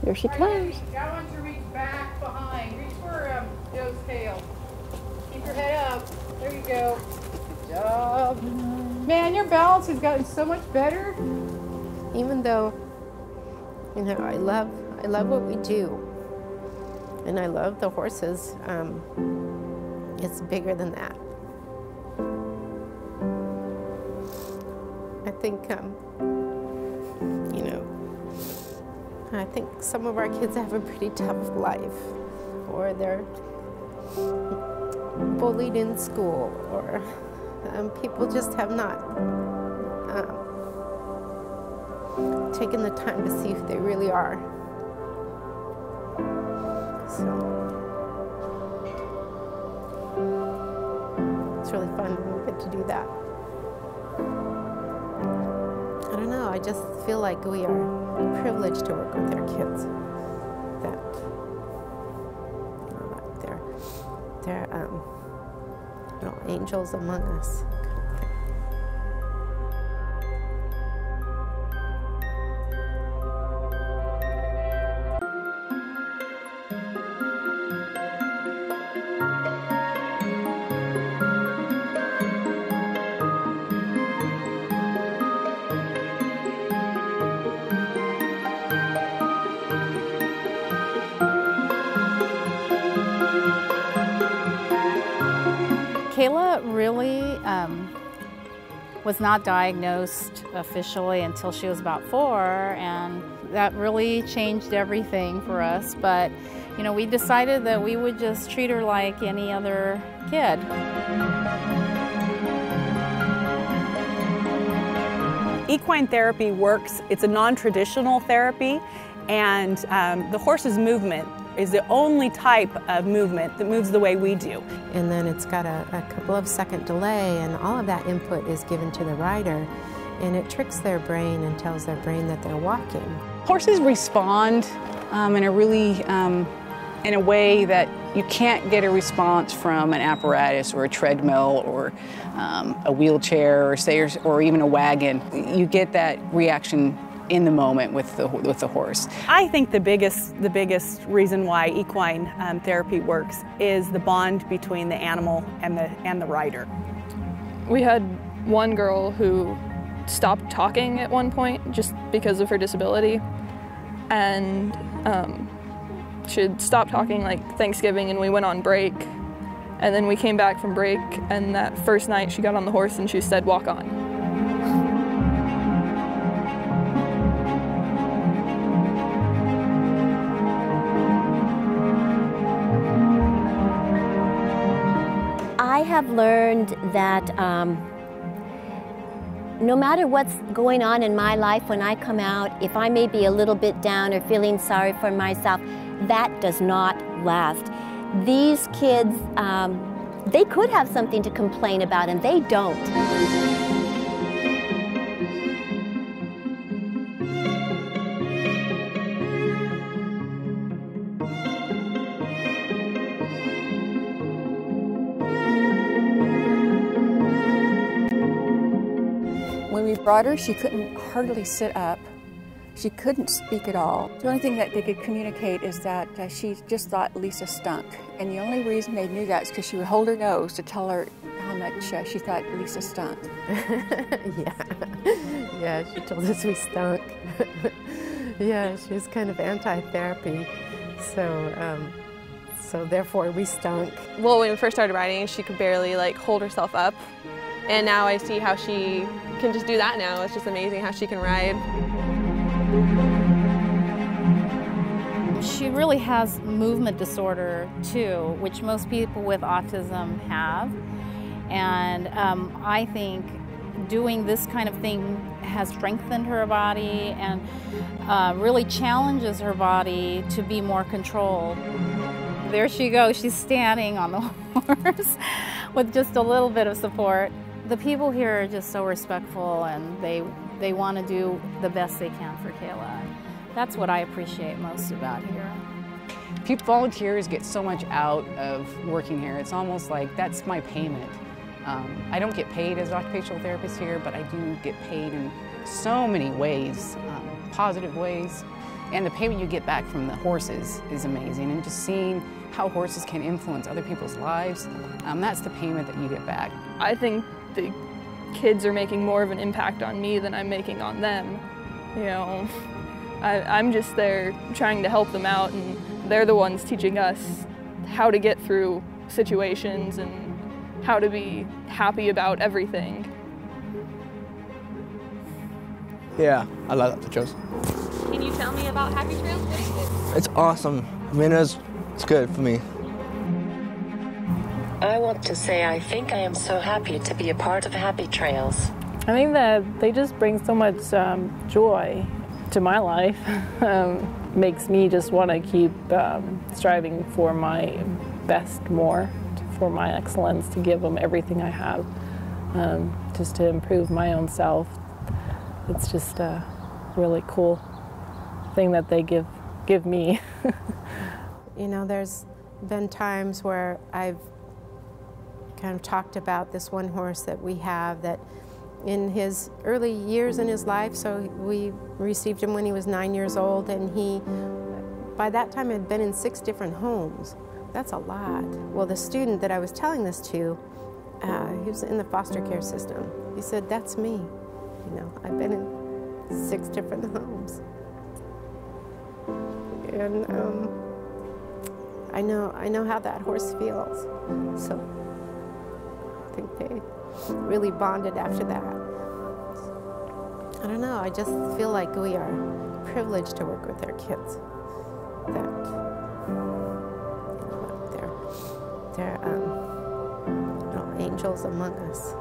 Here she comes. I want you to reach back behind. Reach for Joe's tail. Keep your head up. There you go. Good job. Man, your balance has gotten so much better. Even though, you know, I love what we do, and I love the horses, it's bigger than that. I think, you know, I think some of our kids have a pretty tough life, or they're bullied in school, or people just have not taken the time to see who they really are. So it's really fun when we get to do that. I don't know, I just feel like we are privileged to work with our kids. That, you know, they're you know, angels among us. Kayla really was not diagnosed officially until she was about 4, and that really changed everything for us. But, you know, we decided that we would just treat her like any other kid. Equine therapy works. It's a non-traditional therapy, and the horse's movement is the only type of movement that moves the way we do. And then it's got a couple of second delay, and all of that input is given to the rider, and it tricks their brain and tells their brain that they're walking. Horses respond in a really, in a way that you can't get a response from an apparatus or a treadmill or a wheelchair or even a wagon. You get that reaction in the moment with the horse. I think the biggest reason why equine therapy works is the bond between the animal and the rider. We had one girl who stopped talking at one point just because of her disability, and she had stopped talking like Thanksgiving, and we went on break, and then we came back from break, and that first night she got on the horse and she said, "Walk on." I have learned that no matter what's going on in my life, when I come out, if I may be a little bit down or feeling sorry for myself, that does not last. These kids, they could have something to complain about, and they don't. When we brought her, she couldn't hardly sit up. She couldn't speak at all. The only thing that they could communicate is that she just thought Lisa stunk. And the only reason they knew that is because she would hold her nose to tell her how much she thought Lisa stunk. Yeah, she told us we stunk. Yeah, she was kind of anti-therapy, so therefore we stunk. Well, when we first started riding, she could barely hold herself up. And now I see how she can just do that now. It's just amazing how she can ride. She really has movement disorder too, which most people with autism have. And I think doing this kind of thing has strengthened her body and really challenges her body to be more controlled. There she goes, she's standing on the horse with just a little bit of support. The people here are just so respectful, and they want to do the best they can for Kayla. That's what I appreciate most about here. Volunteers get so much out of working here. It's almost like that's my payment. I don't get paid as an occupational therapist here, but I do get paid in so many ways, positive ways. And the payment you get back from the horses is amazing. And just seeing how horses can influence other people's lives, that's the payment that you get back. I think the kids are making more of an impact on me than I'm making on them. You know, I'm just there trying to help them out, and they're the ones teaching us how to get through situations and how to be happy about everything. Yeah, I love the trails. Can you tell me about Happy Trails? What is it? It's awesome. I mean, it's good for me. I want to say I think I am so happy to be a part of Happy Trails. I think that they just bring so much joy to my life. Makes me just want to keep striving for my best more, for my excellence, to give them everything I have, just to improve my own self. It's just a really cool thing that they give me. You know, there's been times where I've kind of talked about this one horse that we have that in his early years in his life, so we received him when he was 9 years old, and he, by that time, had been in 6 different homes. That's a lot. Well, the student that I was telling this to, he was in the foster care system. He said, "That's me. You know, I've been in 6 different homes." And I know how that horse feels. So I think they really bonded after that. I don't know, I just feel like we are privileged to work with our kids. That, you know, they're little angels among us.